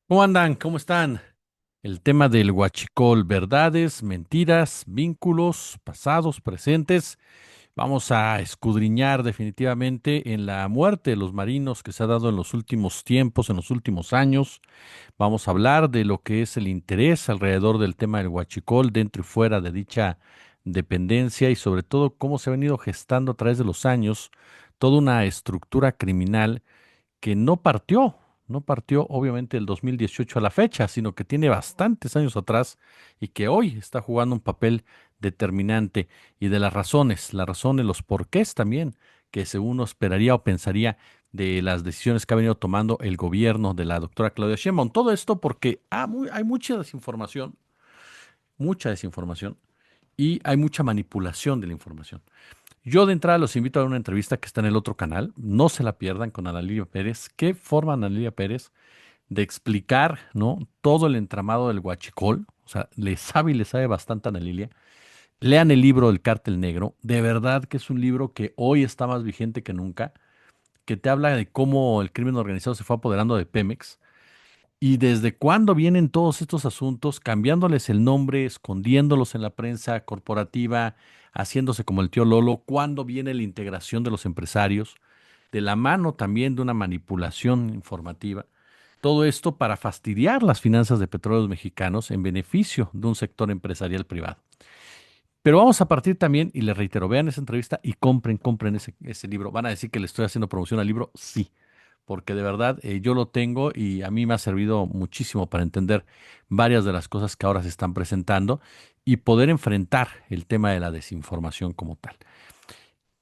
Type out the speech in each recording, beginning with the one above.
¿Cómo andan? ¿Cómo están? El tema del huachicol, verdades, mentiras, vínculos, pasados, presentes. Vamos a escudriñar definitivamente en la muerte de los marinos que se ha dado en los últimos tiempos, en los últimos años. Vamos a hablar de lo que es el interés alrededor del tema del huachicol dentro y fuera de dicha dependencia y sobre todo cómo se ha venido gestando a través de los años toda una estructura criminal que no partió obviamente del 2018 a la fecha, sino que tiene bastantes años atrás y que hoy está jugando un papel determinante y de las razones, los porqués también, que según uno esperaría o pensaría de las decisiones que ha venido tomando el gobierno de la doctora Claudia Sheinbaum. Todo esto porque hay mucha desinformación y hay mucha manipulación de la información. Yo de entrada los invito a ver una entrevista que está en el otro canal, no se la pierdan con Ana Lilia Pérez. ¿Qué forma Ana Lilia Pérez de explicar, ¿no? Todo el entramado del huachicol? O sea, le sabe bastante a Ana Lilia. Lean el libro El Cártel Negro, de verdad que es un libro que hoy está más vigente que nunca, que te habla de cómo el crimen organizado se fue apoderando de Pemex y desde cuándo vienen todos estos asuntos, cambiándoles el nombre, escondiéndolos en la prensa corporativa, haciéndose como el tío Lolo, cuándo viene la integración de los empresarios, de la mano también de una manipulación informativa. Todo esto para fastidiar las finanzas de petróleos mexicanos en beneficio de un sector empresarial privado. Pero vamos a partir también, y les reitero, vean esa entrevista y compren ese libro. Van a decir que le estoy haciendo promoción al libro, sí, porque de verdad yo lo tengo y a mí me ha servido muchísimo para entender varias de las cosas que ahora se están presentando y poder enfrentar el tema de la desinformación como tal.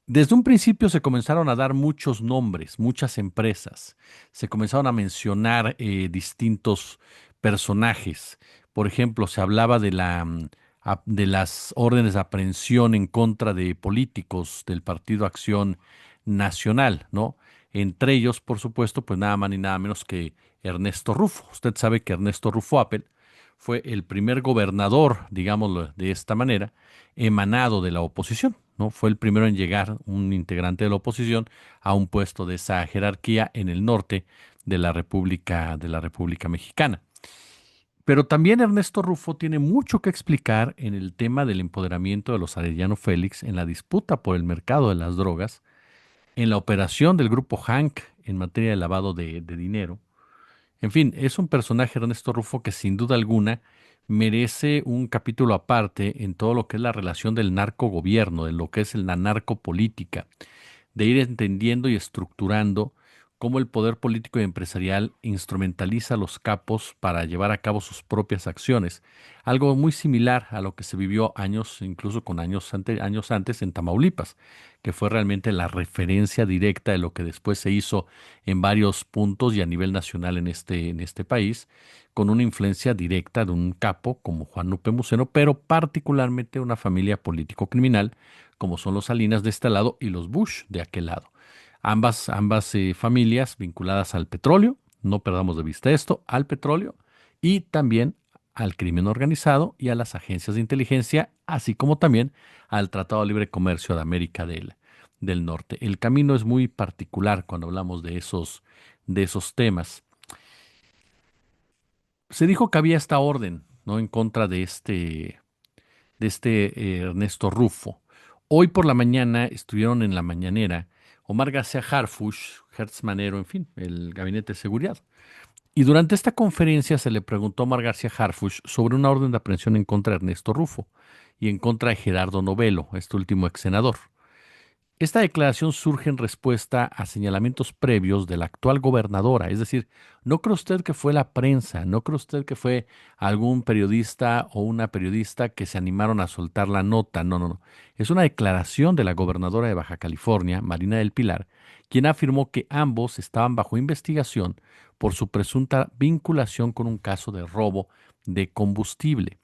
Desde un principio se comenzaron a dar muchos nombres, muchas empresas, se comenzaron a mencionar distintos personajes. Por ejemplo, se hablaba de las órdenes de aprehensión en contra de políticos del Partido Acción Nacional, ¿no? Entre ellos, por supuesto, pues nada más ni nada menos que Ernesto Rufo. Usted sabe que Ernesto Rufo Appel fue el primer gobernador, digámoslo de esta manera, emanado de la oposición, ¿no? Fue el primero en llegar, un integrante de la oposición, a un puesto de esa jerarquía en el norte de la República Mexicana. Pero también Ernesto Rufo tiene mucho que explicar en el tema del empoderamiento de los Arellano Félix en la disputa por el mercado de las drogas, en la operación del grupo Hank en materia de lavado de dinero. En fin, es un personaje Ernesto Rufo que sin duda alguna merece un capítulo aparte en todo lo que es la relación del narcogobierno, de lo que es la narcopolítica, de ir entendiendo y estructurando cómo el poder político y empresarial instrumentaliza a los capos para llevar a cabo sus propias acciones. Algo muy similar a lo que se vivió años, incluso con años antes en Tamaulipas, que fue realmente la referencia directa de lo que después se hizo en varios puntos y a nivel nacional en este país, con una influencia directa de un capo como Juan Lupe Muceno, pero particularmente una familia político-criminal como son los Salinas de este lado y los Bush de aquel lado. Ambas familias vinculadas al petróleo, no perdamos de vista esto, al petróleo y también al crimen organizado y a las agencias de inteligencia, así como también al Tratado de Libre Comercio de América del Norte. El camino es muy particular cuando hablamos de esos temas. Se dijo que había esta orden, ¿no? En contra de este Ernesto Rufo. Hoy por la mañana estuvieron en la mañanera Omar García Harfuch, Hertz Manero, en fin, el Gabinete de Seguridad. Y durante esta conferencia se le preguntó a Omar García Harfuch sobre una orden de aprehensión en contra de Ernesto Rufo y en contra de Gerardo Novelo, este último ex senador. Esta declaración surge en respuesta a señalamientos previos de la actual gobernadora, es decir, no cree usted que fue la prensa, no cree usted que fue algún periodista o una periodista que se animaron a soltar la nota, no, no, no. Es una declaración de la gobernadora de Baja California, Marina del Pilar, quien afirmó que ambos estaban bajo investigación por su presunta vinculación con un caso de robo de combustible.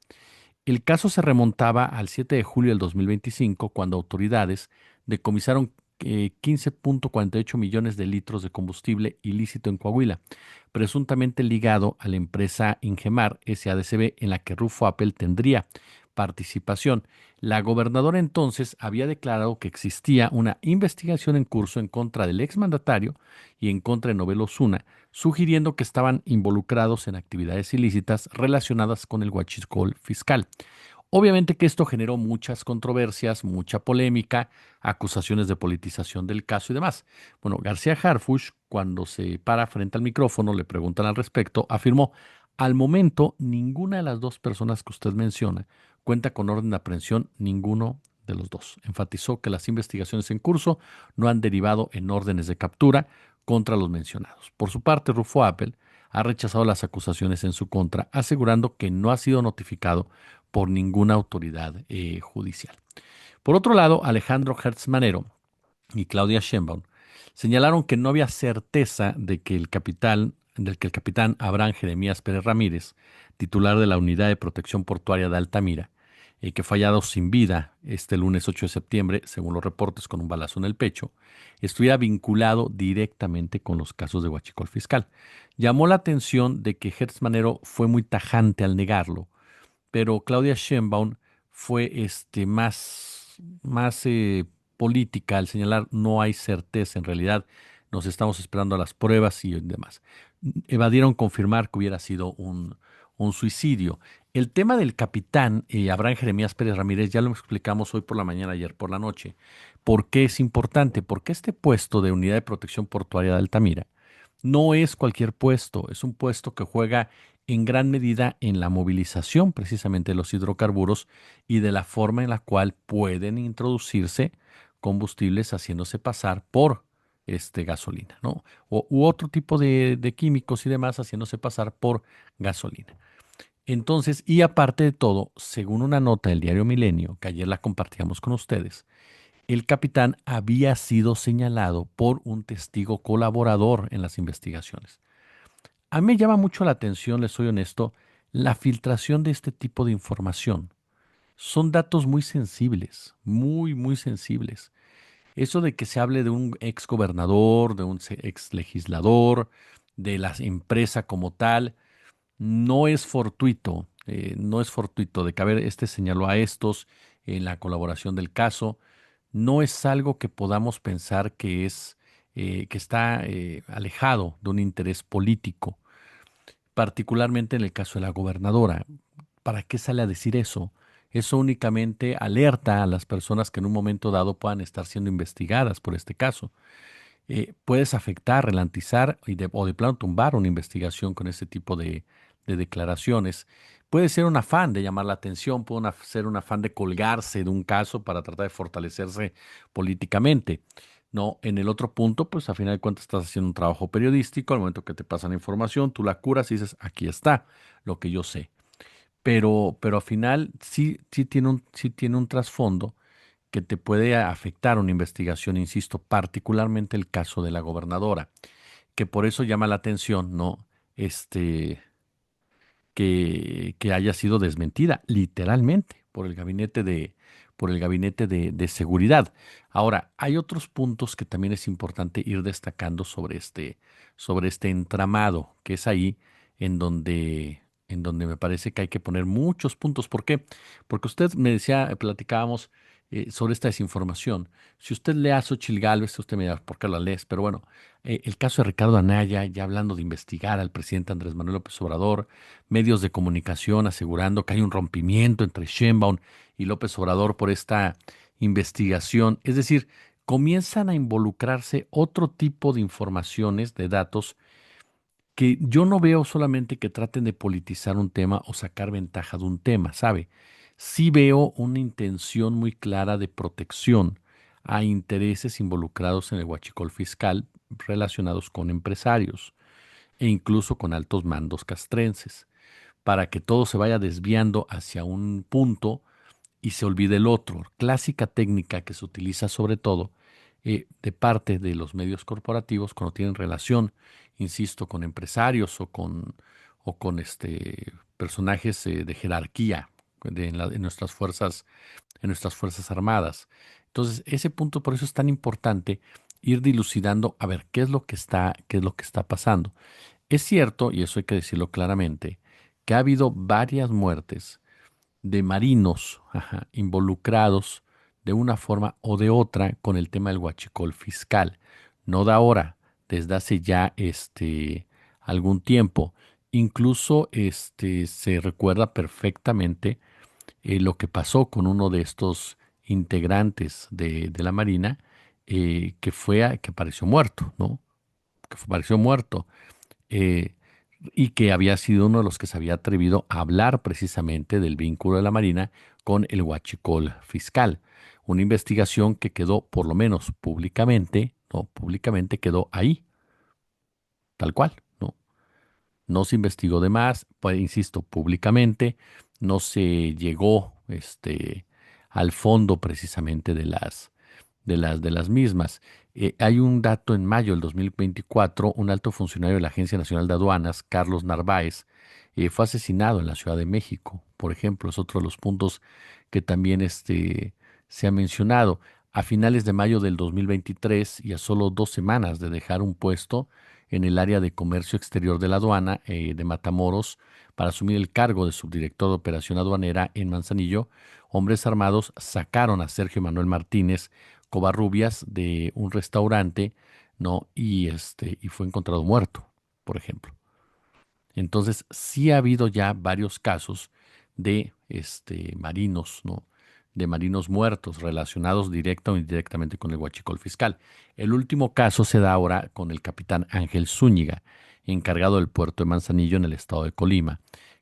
El caso se remontaba al 7 de julio del 2025, cuando autoridades decomisaron 15.48 millones de litros de combustible ilícito en Coahuila, presuntamente ligado a la empresa Ingemar SADCB, en la que Rufo Appel tendría participación. La gobernadora entonces había declarado que existía una investigación en curso en contra del exmandatario y en contra de Novel Osuna, sugiriendo que estaban involucrados en actividades ilícitas relacionadas con el huachicol fiscal. Obviamente que esto generó muchas controversias, mucha polémica, acusaciones de politización del caso y demás. Bueno, García Harfuch, cuando se para frente al micrófono, le preguntan al respecto, afirmó, al momento, ninguna de las dos personas que usted menciona cuenta con orden de aprehensión, ninguno de los dos. Enfatizó que las investigaciones en curso no han derivado en órdenes de captura contra los mencionados. Por su parte, Rufo Appel ha rechazado las acusaciones en su contra, asegurando que no ha sido notificado por ninguna autoridad judicial. Por otro lado, Alejandro Hertz Manero y Claudia Sheinbaum señalaron que no había certeza del que el capitán Abraham Jeremías Pérez Ramírez, titular de la Unidad de Protección Portuaria de Altamira, que fue hallado sin vida este lunes 8 de septiembre, según los reportes, con un balazo en el pecho, estuviera vinculado directamente con los casos de huachicol fiscal. Llamó la atención de que Hertz Manero fue muy tajante al negarlo, pero Claudia Sheinbaum fue más política al señalar no hay certeza, en realidad nos estamos esperando a las pruebas y demás. Evadieron confirmar que hubiera sido un suicidio. El tema del capitán Abraham Jeremías Pérez Ramírez ya lo explicamos hoy por la mañana, ayer por la noche. ¿Por qué es importante? Porque este puesto de Unidad de Protección Portuaria de Altamira no es cualquier puesto, es un puesto que juega en gran medida en la movilización precisamente de los hidrocarburos y de la forma en la cual pueden introducirse combustibles haciéndose pasar por gasolina, ¿no? U otro tipo de químicos y demás haciéndose pasar por gasolina. Entonces, y aparte de todo, según una nota del diario Milenio, que ayer la compartíamos con ustedes, el capitán había sido señalado por un testigo colaborador en las investigaciones. A mí me llama mucho la atención, les soy honesto, la filtración de este tipo de información. Son datos muy sensibles, muy, muy sensibles. Eso de que se hable de un ex gobernador, de un ex legislador, de la empresa como tal, no es fortuito, no es fortuito de que, a ver, este señaló a estos en la colaboración del caso, no es algo que podamos pensar que está alejado de un interés político, particularmente en el caso de la gobernadora. ¿Para qué sale a decir eso? Eso únicamente alerta a las personas que en un momento dado puedan estar siendo investigadas por este caso. Puedes afectar, ralentizar o de plano tumbar una investigación con ese tipo de declaraciones. Puede ser un afán de llamar la atención, puede ser un afán de colgarse de un caso para tratar de fortalecerse políticamente. No, en el otro punto, pues a final de cuentas estás haciendo un trabajo periodístico, al momento que te pasan la información, tú la curas y dices, aquí está lo que yo sé. Pero al final sí tiene un trasfondo que te puede afectar una investigación, insisto, particularmente el caso de la gobernadora, que por eso llama la atención, ¿no? Que haya sido desmentida, literalmente, por el gabinete de seguridad. Ahora, hay otros puntos que también es importante ir destacando sobre este entramado, que es ahí en donde me parece que hay que poner muchos puntos. ¿Por qué? Porque usted me decía, platicábamos sobre esta desinformación. Si usted lee a Xochitl Gálvez, usted me dirá, ¿por qué la lees? Pero bueno, el caso de Ricardo Anaya, ya hablando de investigar al presidente Andrés Manuel López Obrador, medios de comunicación asegurando que hay un rompimiento entre Sheinbaum y López Obrador por esta investigación. Es decir, comienzan a involucrarse otro tipo de informaciones, de datos, que yo no veo solamente que traten de politizar un tema o sacar ventaja de un tema, ¿sabe? Sí veo una intención muy clara de protección a intereses involucrados en el huachicol fiscal relacionados con empresarios e incluso con altos mandos castrenses, para que todo se vaya desviando hacia un punto y se olvide el otro. Clásica técnica que se utiliza sobre todo de parte de los medios corporativos cuando tienen relación, insisto, con empresarios o con personajes de jerarquía en nuestras fuerzas armadas. Entonces, ese punto por eso es tan importante ir dilucidando a ver qué es lo que está pasando. Es cierto, y eso hay que decirlo claramente, que ha habido varias muertes de marinos, ajá, involucrados de una forma o de otra con el tema del huachicol fiscal. No de ahora, desde hace ya algún tiempo. Incluso se recuerda perfectamente lo que pasó con uno de estos integrantes de la Marina, que apareció muerto, ¿no? Apareció muerto, eh, y que había sido uno de los que se había atrevido a hablar precisamente del vínculo de la Marina con el huachicol fiscal. Una investigación que quedó, por lo menos públicamente, ¿no? Públicamente quedó ahí, tal cual, ¿no? No se investigó de más, pues, insisto, públicamente, no se llegó al fondo precisamente de las mismas. Hay un dato en mayo del 2024, un alto funcionario de la Agencia Nacional de Aduanas, Carlos Narváez, fue asesinado en la Ciudad de México, por ejemplo, es otro de los puntos que también se ha mencionado. A finales de mayo del 2023 y a solo 2 semanas de dejar un puesto en el área de comercio exterior de la aduana de Matamoros para asumir el cargo de subdirector de operación aduanera en Manzanillo, hombres armados sacaron a Sergio Manuel Martínez Covarrubias de un restaurante, ¿no? Y fue encontrado muerto, por ejemplo. Entonces, sí ha habido ya varios casos de marinos, ¿no? De marinos muertos relacionados directa o indirectamente con el huachicol fiscal. El último caso se da ahora con el capitán Ángel Zúñiga, encargado del puerto de Manzanillo en el estado de Colima,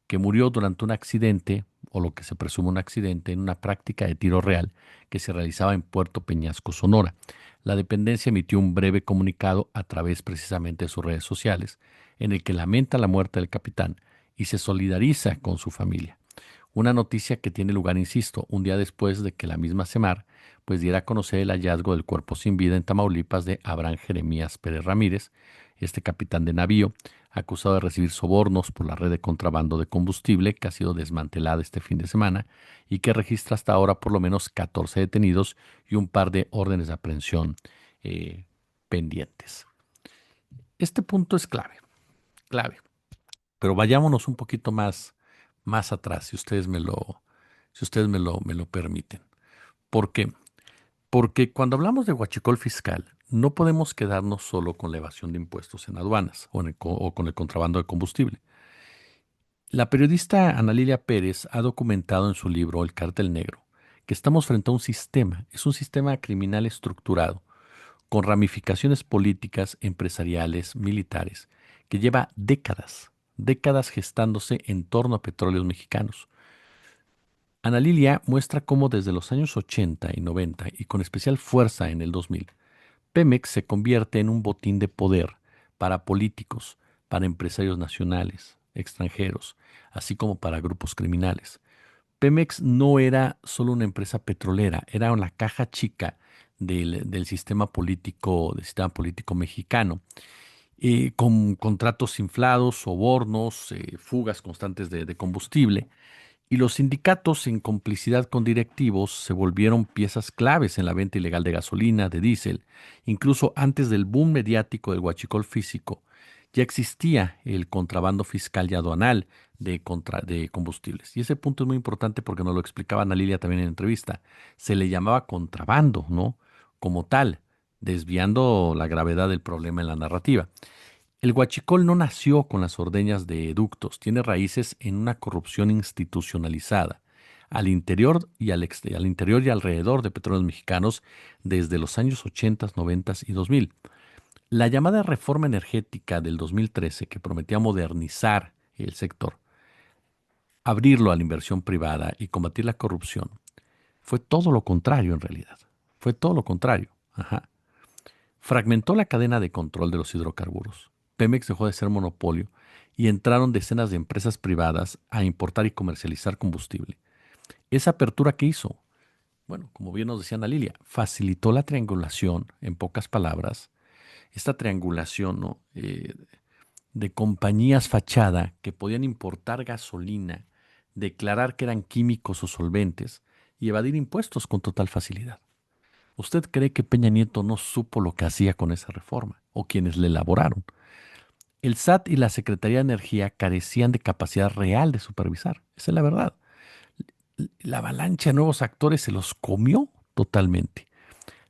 que murió durante un accidente, o lo que se presume un accidente, en una práctica de tiro real que se realizaba en Puerto Peñasco, Sonora. La dependencia emitió un breve comunicado a través precisamente de sus redes sociales en el que lamenta la muerte del capitán y se solidariza con su familia. Una noticia que tiene lugar, insisto, un día después de que la misma Semar pues diera a conocer el hallazgo del cuerpo sin vida en Tamaulipas de Abraham Jeremías Pérez Ramírez, este capitán de navío, acusado de recibir sobornos por la red de contrabando de combustible que ha sido desmantelada este fin de semana y que registra hasta ahora por lo menos 14 detenidos y un par de órdenes de aprehensión pendientes. Este punto es clave, clave. Pero vayámonos un poquito más atrás, si ustedes me lo permiten. ¿Por qué? Porque cuando hablamos de huachicol fiscal, no podemos quedarnos solo con la evasión de impuestos en aduanas o con el contrabando de combustible. La periodista Ana Lilia Pérez ha documentado en su libro El Cártel Negro que estamos frente a un sistema, es un sistema criminal estructurado, con ramificaciones políticas, empresariales, militares, que lleva décadas, décadas gestándose en torno a petróleos mexicanos. Ana Lilia muestra cómo desde los años 80 y 90, y con especial fuerza en el 2000, Pemex se convierte en un botín de poder para políticos, para empresarios nacionales, extranjeros, así como para grupos criminales. Pemex no era solo una empresa petrolera, era una caja chica del sistema político mexicano, con contratos inflados, sobornos, fugas constantes de combustible. Y los sindicatos, en complicidad con directivos, se volvieron piezas claves en la venta ilegal de gasolina, de diésel. Incluso antes del boom mediático del huachicol físico, ya existía el contrabando fiscal y aduanal de combustibles. Y ese punto es muy importante porque nos lo explicaba Ana Lilia también en entrevista. Se le llamaba contrabando, ¿no? Como tal, desviando la gravedad del problema en la narrativa. El huachicol no nació con las ordeñas de ductos, tiene raíces en una corrupción institucionalizada al interior y alrededor de petróleos mexicanos desde los años 80, 90 y 2000. La llamada reforma energética del 2013, que prometía modernizar el sector, abrirlo a la inversión privada y combatir la corrupción, fue todo lo contrario en realidad. Fue todo lo contrario. Ajá. Fragmentó la cadena de control de los hidrocarburos. Pemex dejó de ser monopolio y entraron decenas de empresas privadas a importar y comercializar combustible. Esa apertura que hizo, bueno, como bien nos decía Ana Lilia, facilitó la triangulación, en pocas palabras, esta triangulación, ¿no? De compañías fachada que podían importar gasolina, declarar que eran químicos o solventes y evadir impuestos con total facilidad. ¿Usted cree que Peña Nieto no supo lo que hacía con esa reforma o quienes le elaboraron? El SAT y la Secretaría de Energía carecían de capacidad real de supervisar. Esa es la verdad. la avalancha de nuevos actores se los comió totalmente.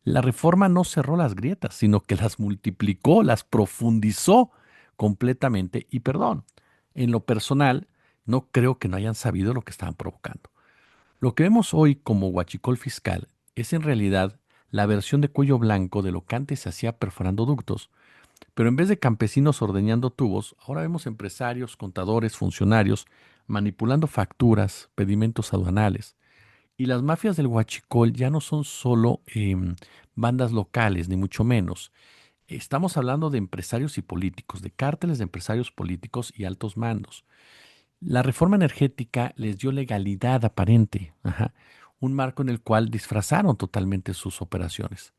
La reforma no cerró las grietas, sino que las multiplicó, las profundizó completamente. Y perdón, en lo personal, no creo que no hayan sabido lo que estaban provocando. Lo que vemos hoy como huachicol fiscal es en realidad la versión de cuello blanco de lo que antes se hacía perforando ductos. Pero en vez de campesinos ordeñando tubos, ahora vemos empresarios, contadores, funcionarios manipulando facturas, pedimentos aduanales. Y las mafias del huachicol ya no son solo bandas locales, ni mucho menos. Estamos hablando de empresarios y políticos, de cárteles de empresarios políticos y altos mandos. La reforma energética les dio legalidad aparente, ajá, un marco en el cual disfrazaron totalmente sus operaciones.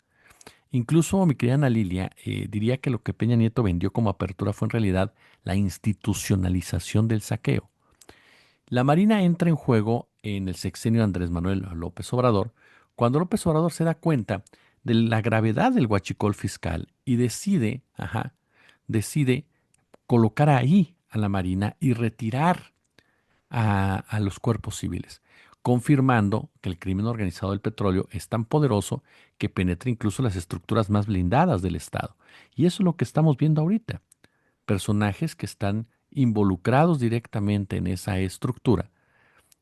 Incluso mi querida Ana Lilia diría que lo que Peña Nieto vendió como apertura fue en realidad la institucionalización del saqueo. La Marina entra en juego en el sexenio de Andrés Manuel López Obrador, cuando López Obrador se da cuenta de la gravedad del huachicol fiscal y decide, decide colocar ahí a la Marina y retirar a los cuerpos civiles, confirmando que el crimen organizado del petróleo es tan poderoso que penetra incluso las estructuras más blindadas del Estado. Y eso es lo que estamos viendo ahorita. Personajes que están involucrados directamente en esa estructura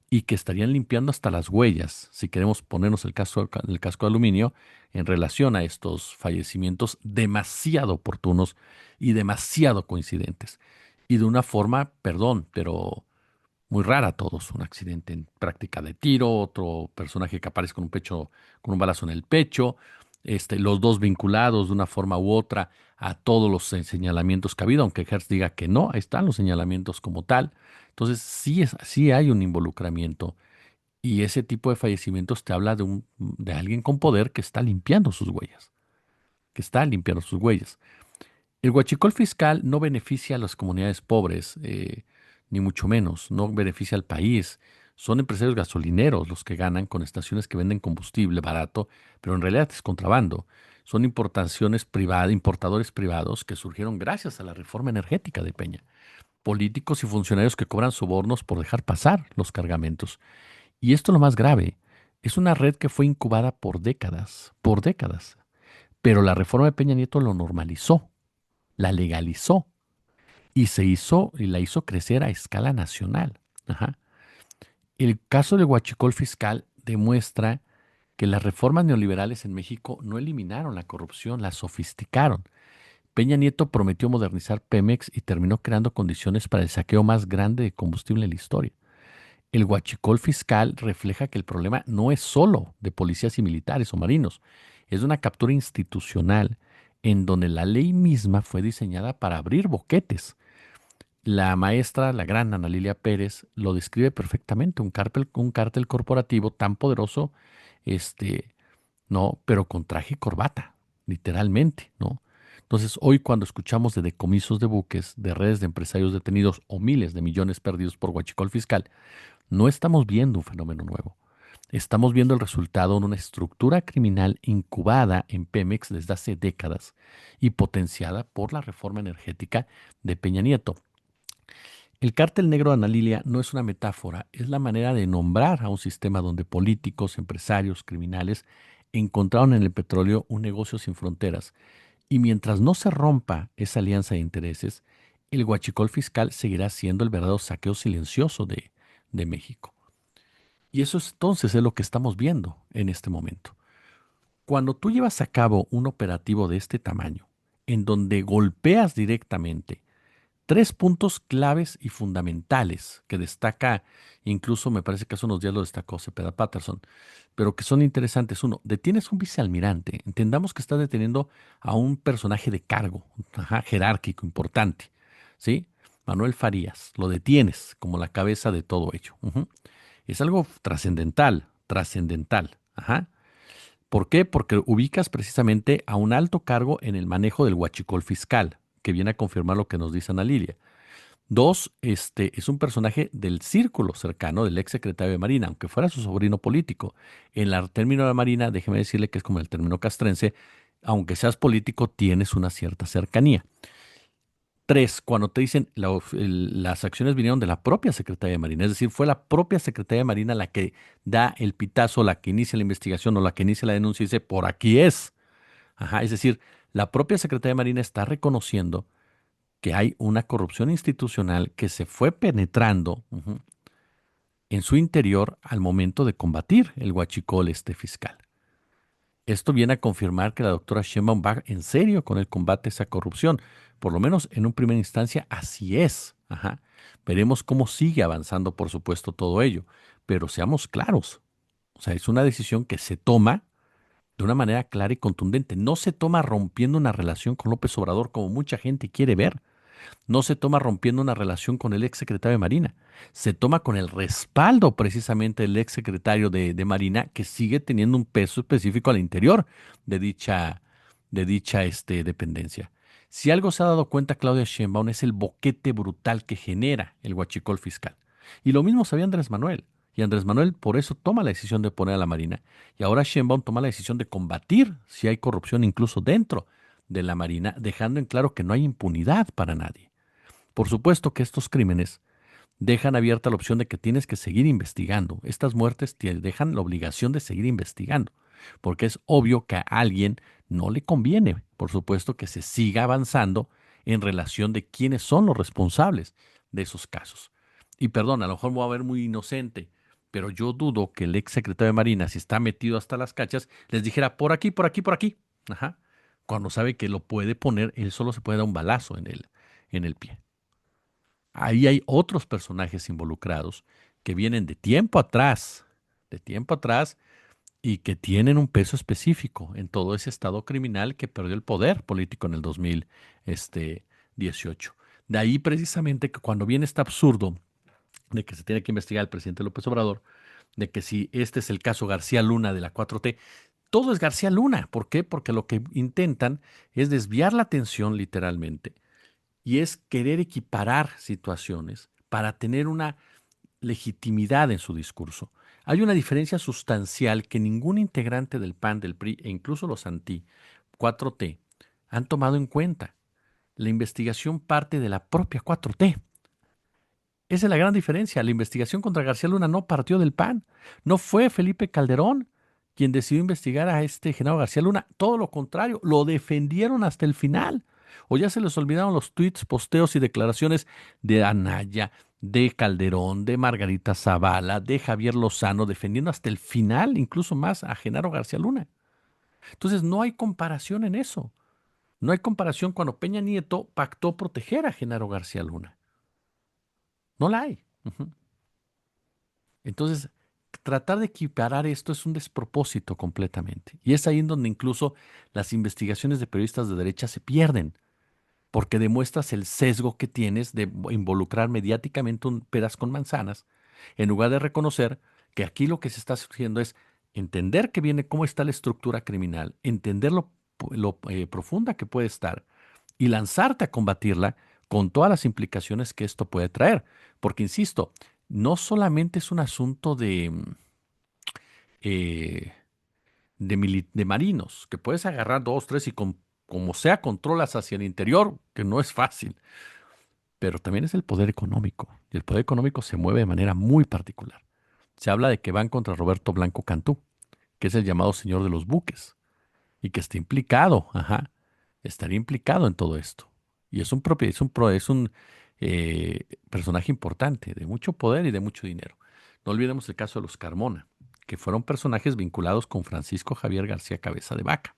y que estarían limpiando hasta las huellas, si queremos ponernos el casco de aluminio, en relación a estos fallecimientos demasiado oportunos y demasiado coincidentes. Y de una forma, perdón, pero muy rara todos. Un accidente en práctica de tiro, otro personaje que aparece con un pecho, con un balazo en el pecho, los dos vinculados de una forma u otra a todos los señalamientos que ha habido, aunque Hertz diga que no, ahí están los señalamientos como tal. Entonces, sí hay un involucramiento y ese tipo de fallecimientos te habla de alguien con poder que está limpiando sus huellas, que está limpiando sus huellas. El huachicol fiscal no beneficia a las comunidades pobres, ni mucho menos, no beneficia al país. Son empresarios gasolineros los que ganan con estaciones que venden combustible barato, pero en realidad es contrabando. Son importaciones privadas, importadores privados que surgieron gracias a la reforma energética de Peña. Políticos y funcionarios que cobran sobornos por dejar pasar los cargamentos. Y esto es lo más grave. Es una red que fue incubada por décadas, por décadas. Pero la reforma de Peña Nieto lo normalizó, la legalizó y se hizo y la hizo crecer a escala nacional. Ajá. El caso del huachicol fiscal demuestra que las reformas neoliberales en México no eliminaron la corrupción, la sofisticaron. Peña Nieto prometió modernizar Pemex y terminó creando condiciones para el saqueo más grande de combustible en la historia. El huachicol fiscal refleja que el problema no es solo de policías y militares o marinos, es una captura institucional en donde la ley misma fue diseñada para abrir boquetes. La maestra, la gran Ana Lilia Pérez, lo describe perfectamente, un cártel corporativo tan poderoso, este, no, pero con traje y corbata, literalmente, ¿no? Entonces, hoy cuando escuchamos de decomisos de buques, de redes de empresarios detenidos o miles de millones perdidos por huachicol fiscal, no estamos viendo un fenómeno nuevo. Estamos viendo el resultado de una estructura criminal incubada en Pemex desde hace décadas y potenciada por la reforma energética de Peña Nieto. El cártel negro de Ana Lilia no es una metáfora, es la manera de nombrar a un sistema donde políticos, empresarios, criminales encontraron en el petróleo un negocio sin fronteras. Y mientras no se rompa esa alianza de intereses, el huachicol fiscal seguirá siendo el verdadero saqueo silencioso de México. Y eso entonces es lo que estamos viendo en este momento. Cuando tú llevas a cabo un operativo de este tamaño, en donde golpeas directamente tres puntos claves y fundamentales que destaca, incluso me parece que hace unos días lo destacó Cepeda Patterson, pero que son interesantes. Uno, detienes un vicealmirante. Entendamos que estás deteniendo a un personaje de cargo, ajá, jerárquico, importante, ¿sí? Manuel Farías, lo detienes como la cabeza de todo ello. Ujú. Es algo trascendental, trascendental. Ajá. ¿Por qué? Porque ubicas precisamente a un alto cargo en el manejo del huachicol fiscal, que viene a confirmar lo que nos dice Ana Lilia. Dos, es un personaje del círculo cercano del ex secretario de Marina, aunque fuera su sobrino político. En el término de Marina, déjeme decirle que es como el término castrense, aunque seas político, tienes una cierta cercanía. Tres, cuando te dicen las acciones vinieron de la propia Secretaría de Marina, es decir, fue la propia Secretaría de Marina la que da el pitazo, la que inicia la investigación o la que inicia la denuncia y dice, por aquí es. Ajá, es decir, la propia Secretaría de Marina está reconociendo que hay una corrupción institucional que se fue penetrando en su interior al momento de combatir el huachicol fiscal. Esto viene a confirmar que la doctora Sheinbaum va en serio con el combate a esa corrupción. Por lo menos en un primera instancia así es. Ajá. Veremos cómo sigue avanzando, por supuesto, todo ello. Pero seamos claros. O sea, es una decisión que se toma de una manera clara y contundente. No se toma rompiendo una relación con López Obrador como mucha gente quiere ver. No se toma rompiendo una relación con el ex secretario de Marina. Se toma con el respaldo precisamente del ex secretario de Marina, que sigue teniendo un peso específico al interior de dicha dependencia. Si algo se ha dado cuenta Claudia Sheinbaum es el boquete brutal que genera el huachicol fiscal. Y lo mismo sabía Andrés Manuel. Y Andrés Manuel por eso toma la decisión de poner a la Marina. Y ahora Sheinbaum toma la decisión de combatir si hay corrupción incluso dentro de la Marina, dejando en claro que no hay impunidad para nadie. Por supuesto que estos crímenes dejan abierta la opción de que tienes que seguir investigando. Estas muertes te dejan la obligación de seguir investigando, porque es obvio que a alguien no le conviene, por supuesto, que se siga avanzando en relación de quiénes son los responsables de esos casos. Y perdón, a lo mejor me voy a ver muy inocente, pero yo dudo que el ex secretario de Marina, si está metido hasta las cachas, les dijera por aquí, por aquí, por aquí. Ajá. Cuando sabe que lo puede poner, él solo se puede dar un balazo en el pie. Ahí hay otros personajes involucrados que vienen de tiempo atrás y que tienen un peso específico en todo ese estado criminal que perdió el poder político en el 2018. De ahí precisamente que cuando viene este absurdo de que se tiene que investigar al presidente López Obrador, de que si este es el caso García Luna de la 4T, todo es García Luna. ¿Por qué? Porque lo que intentan es desviar la atención literalmente y es querer equiparar situaciones para tener una legitimidad en su discurso. Hay una diferencia sustancial que ningún integrante del PAN, del PRI e incluso los anti 4T han tomado en cuenta. La investigación parte de la propia 4T. Esa es la gran diferencia. La investigación contra García Luna no partió del PAN. No fue Felipe Calderón quien decidió investigar a este Genaro García Luna. Todo lo contrario, lo defendieron hasta el final. O ya se les olvidaron los tweets, posteos y declaraciones de Anaya, de Calderón, de Margarita Zavala, de Javier Lozano, defendiendo hasta el final, incluso más a Genaro García Luna. Entonces no hay comparación en eso. No hay comparación cuando Peña Nieto pactó proteger a Genaro García Luna. No la hay. Ujú. Entonces, tratar de equiparar esto es un despropósito completamente. Y es ahí en donde incluso las investigaciones de periodistas de derecha se pierden, porque demuestras el sesgo que tienes de involucrar mediáticamente un peras con manzanas, en lugar de reconocer que aquí lo que se está haciendo es entender que viene cómo está la estructura criminal, entender lo profunda que puede estar y lanzarte a combatirla con todas las implicaciones que esto puede traer. Porque, insisto, no solamente es un asunto eh, de marinos, que puedes agarrar dos, tres y como sea controlas hacia el interior, que no es fácil, pero también es el poder económico. Y el poder económico se mueve de manera muy particular. Se habla de que van contra Roberto Blanco Cantú, que es el llamado señor de los buques, y que está implicado, ajá, estaría implicado en todo esto. Y es un personaje importante, de mucho poder y de mucho dinero. No olvidemos el caso de los Carmona, que fueron personajes vinculados con Francisco Javier García Cabeza de Vaca,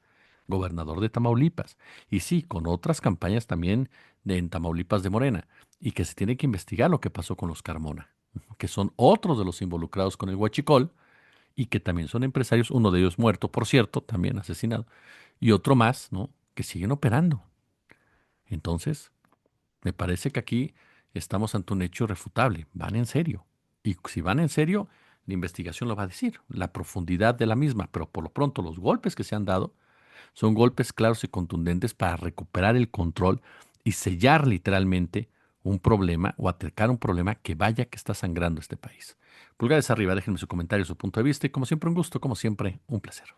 gobernador de Tamaulipas. Y sí, con otras campañas también en Tamaulipas de Morena. Y que se tiene que investigar lo que pasó con los Carmona, que son otros de los involucrados con el huachicol y que también son empresarios, uno de ellos muerto, por cierto, también asesinado, y otro más, ¿no? Que siguen operando. Entonces, me parece que aquí estamos ante un hecho irrefutable. Van en serio. Y si van en serio, la investigación lo va a decir, la profundidad de la misma, pero por lo pronto los golpes que se han dado son golpes claros y contundentes para recuperar el control y sellar literalmente un problema o acercar un problema que vaya que está sangrando este país. Pulgares arriba, déjenme su comentario, su punto de vista y como siempre un gusto, como siempre un placer.